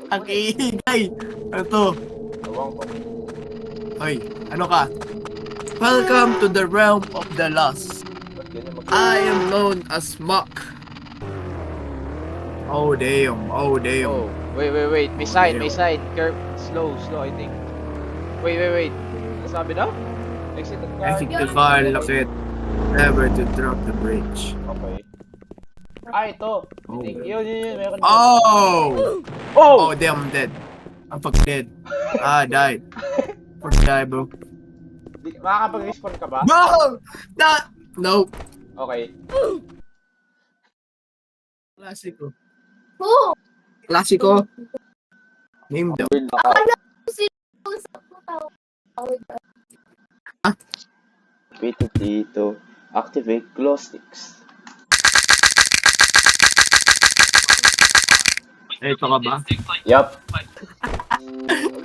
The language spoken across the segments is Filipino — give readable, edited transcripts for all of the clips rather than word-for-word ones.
Ang iingay. Ano to? Ewan ko. Hoy, ano ka? Welcome to the realm of the lost. Ba't ganyan I am known as Muck. Oh damn, oh damn. Oh, wait. May sign. Curve. Slow, I think. Wait. Ano sabi daw? Exit the car. Exit the car, lock it. Never to drop the bridge. Okay. Ito. Oh. Yun. Meron. Oh! Oh! Oh damn, I'm dead. I'm fucking dead. I died. Fuck die, bro. Makakapag-respawn ka ba? No! No! Okay. Klasiko. Oo. Klasiko. Name daw. Weird na ka. Akala ko sino sa tao. Wait dito. Activate glow sticks. Ito ka ba? Yup.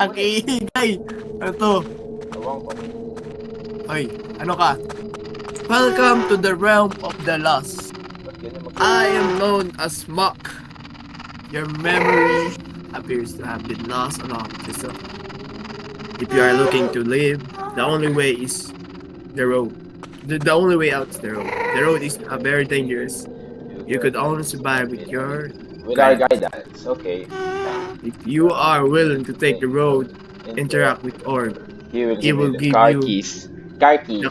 Ang iingay. Ano to? Ewan ko. Hoy, ano ka? Welcome to the realm of the lost. Ba't ganyan I am known as Muck. Your memory appears to have been lost along the zone. If you are looking to live, the only way is the road. The only way out is the road. The road is very dangerous. You could only survive with our guidance. Okay. If you are willing to take the road, interact with Orb. He will He will give give car you- keys. Car keys.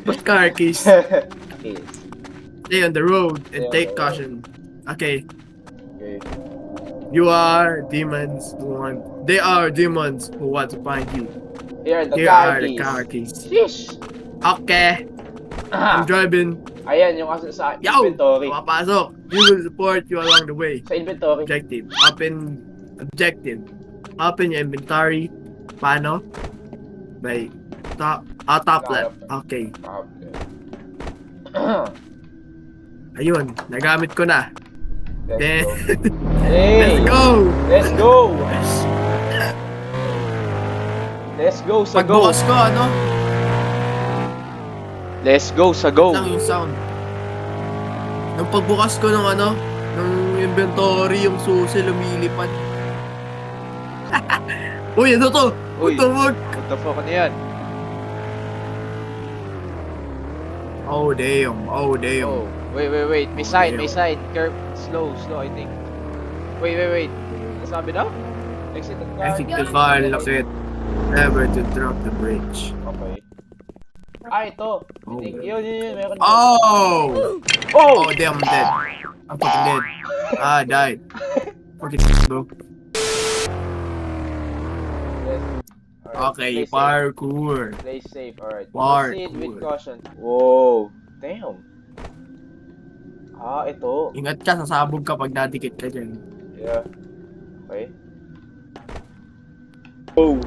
What car keys? Keys. Stay on the road and Stay on take the road. caution. Okay. Okay. You are demons who want. They are demons who want to find you. Here are the Here car are the keys. car keys. Sheesh. Okay. I'm driving. Ayan yung kasi sa Yo! inventory. Papasok. We will support you along the way. Sa inventory. Objective. Objective. Open your inventory. Paano? By top. Top left. Okay. Ayun. Nagamit ko na. Then, Hey! let's go! Let's go! Let's go sa go! Pagbukas ko, ano? Let's go sa go! Lang yung sound. Nung pagbukas ko ng ano, ng inventory, yung susi lumilipad. Uy, ano to? Uy. What the fuck? What the fuck ano yan? Oh damn, oh damn. Oh, wait. May sign. Curve. Slow, I think. Wait. Ano sabi daw? Exit the car. Exit the car, lock it. Never to drop the bridge. Okay. Ito. Oh. Yun. Meron. Oh! Oh! Oh damn, I'm dead. I'm fucking dead. I died. Fucking bro. Okay, parkour. Play safe, alright. Parkour. Proceed with caution. Whoa. Damn. Ito. Ingat ka, sasabog ka pag nadikit ka dyan. Yeah. Okay. Oh.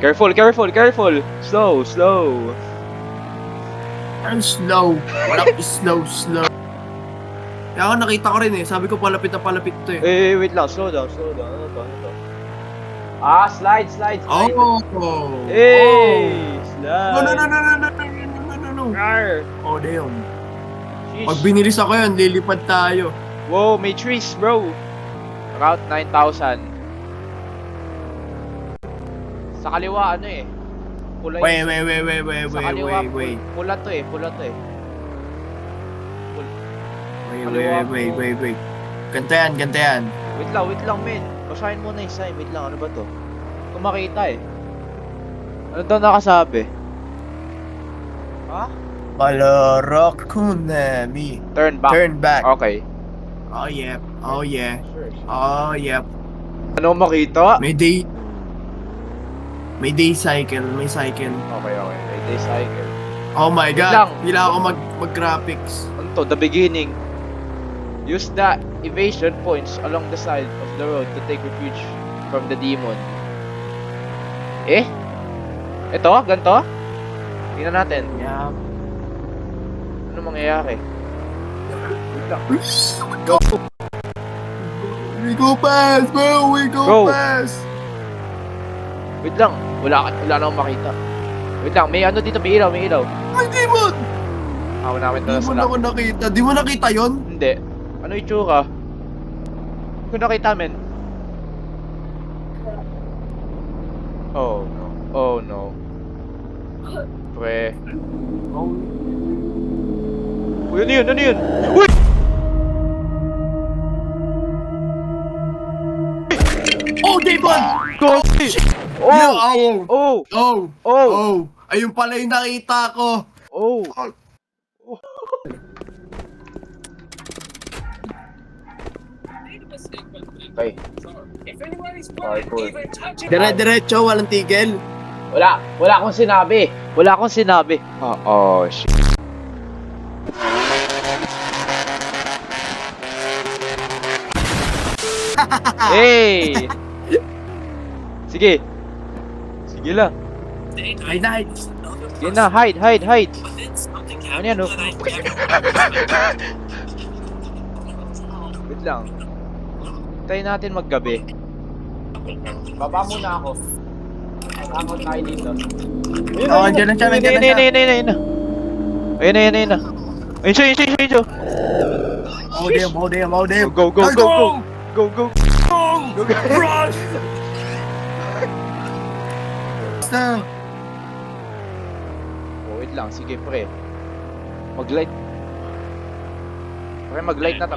Careful. Slow. Ang slow. Walang slow. Kaya ako nakita ko rin eh. Sabi ko palapit na palapit to eh. Wait lang. Slow down. Ano to? Slide. Oh! Hey! Oh! Slide. No. Rar. Oh damn. Sheesh. Pag binilis ako yan, lilipad tayo. Wow, may trees, bro. Route 9,000. Sa kaliwa, ano eh. Pula Wait. Sa kaliwa, pula to eh. Wait. Ganta yan. Wait lang, men. Basahin mo na yung sign. Wait lang, ano ba to? Kung makita eh. Ano daw nakasabi? Ha? Malorok Konami. Turn back. Okay. Okay. Oh yeah. Sure. Oh yeah. Ano makita? May day cycle. May cycle. Okay. May day cycle. Oh my Wait lang. god. Kailangan ako mag-graphics. Ano to? The beginning. Use the evasion points along the side of the road to take refuge from the demon. Ito? Ganto? Tingnan natin. Yeah. Ano mangyayari? Wait lang. Go. We go fast, bro. Go. Fast. Wait lang. Wala na akong makita. Wait lang. May ano dito. May ilaw. May demon. Ako namin Di to mo sa na ako nakita. Di mo nakita yon? Hindi. Ano itsura? Hindi ko nakita, men. Oh no. Oh no. Pre. Oh. Uy, ano yun? Ano yun? Uy! Oh, Damon! Gogi! Oh! Oh! Oh! Oh! Oh! Oh! Ayun pala yung nakita ko! Oh! Okay. Parkour. Dire-diretso, walang tigil. Wala akong sinabi. Wala akong sinabi. Oh, shit. Hey! Sige. Sige lang. Ay, night! Sige na, hide. Ano yan, oh? Wait lang. Tayo natin maggabi. Baba muna ako. Hangout tayo dito. Oh, andyan na siya, andyan na siya. Ayun na. Ayun siya. Oh, damn. Go. Let's go! Go. Go! Rush! Basta. Oh, wait lang. Sige, pre. Mag-light. Pre, mag-light na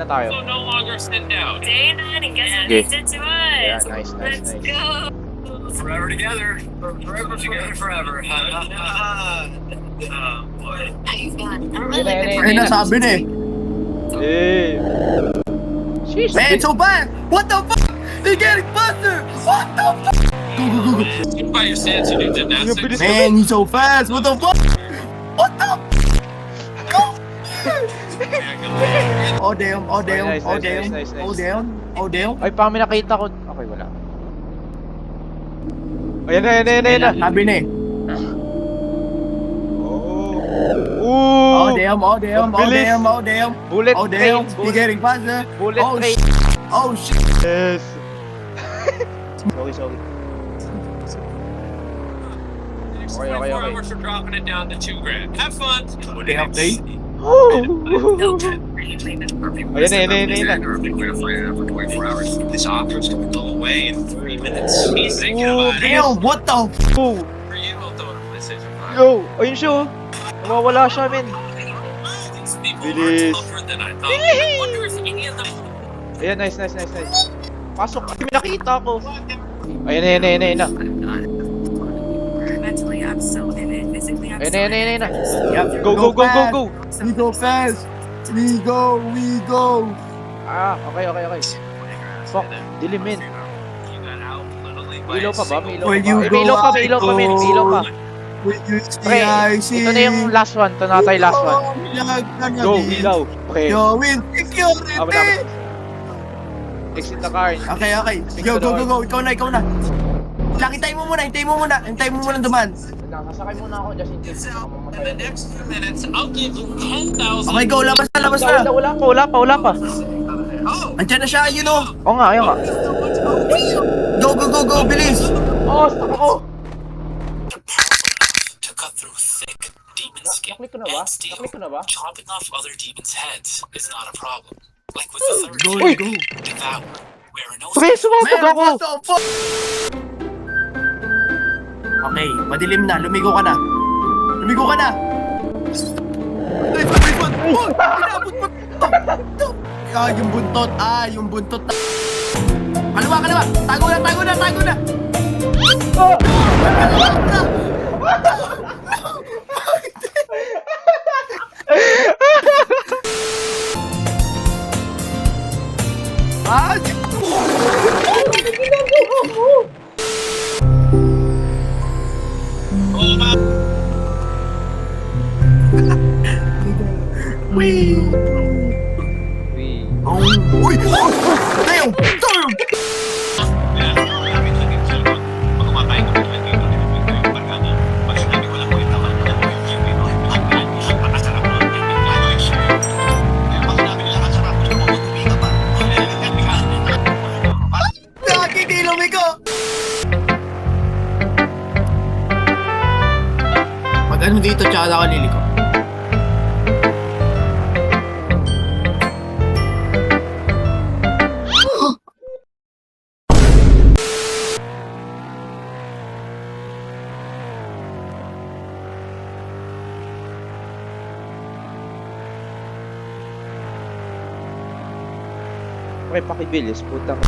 tayo. So no longer send out. Day and night, and guess what Okay. they did to us? Yeah, nice. Let's go. Forever together. Forever together forever. Boy. How you feeling? I'm Yun na, really yun good na, Ay, nasabi na eh. Eh. Sheesh. Man, so bad! What the fuck? They're getting faster! What the fuck? Go. You by your stance, you do gymnastics. Man, he's so fast! What the fuck? What the Go! Oh damn, Nice. oh damn. Ay, parang may nakita ko. Okay, wala. Ayan na. Sabi na eh. Oh. Oh damn. Bullet Oh train. damn, he's getting faster. Bullet Oh train. Oh shit. Yes. Sorry. Okay. Hours for dropping it down to $2,000. Have fun. Damn, they. Ayan na. This offer's gonna go away in 3 minutes. He's thinking about it. Damn, what the Oh. For you, I'll throw it a PlayStation 5. Yo. Ayun siya, oh. Nawawala siya, men. These people Bilis. are tougher than I thought. I wonder if any of them. Ayan, nice. Pasok. May nakita ko. Ayan na. Mentally, I'm so in it. Physically, I'm Ayan na. Yep. Go. We go fast. We go. Ah, okay. Fuck, dilim, men. You got out literally May ilaw pa ba? May When you ilaw go pa. May ilaw pa. When you see Pre, I see. ito na yung last one. Ito na tayo last one. Go, ilaw. Okay. Yo, win security. Exit the car. Okay. Yo, go. Ikaw na. Lang, hintayin mo muna duman. Sasakay muna ako just in case. In the next few minutes, I'll give you 10,000. Okay, go, labas na. Wala pa. Andiyan na siya, you know. Oo nga. Go, bilis. Oh, stuck ako. To cut through thick demon skin Naklik ko na ba? and steel. Naklik ko na ba? Chopping off other demons' heads is not a problem. Like with the third Go. devour, where no Pre, sumabog ako. what the fuck? Okay, madilim na. Lumigo ka na. Inabot mo. Yung buntot na. Kaliwa. Tago na. Wee. Uy! Damn! Lagi di lumiko! Pag ano dito, tsaka ako liliko. Okay, pakibilis, putang.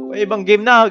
May ibang game na,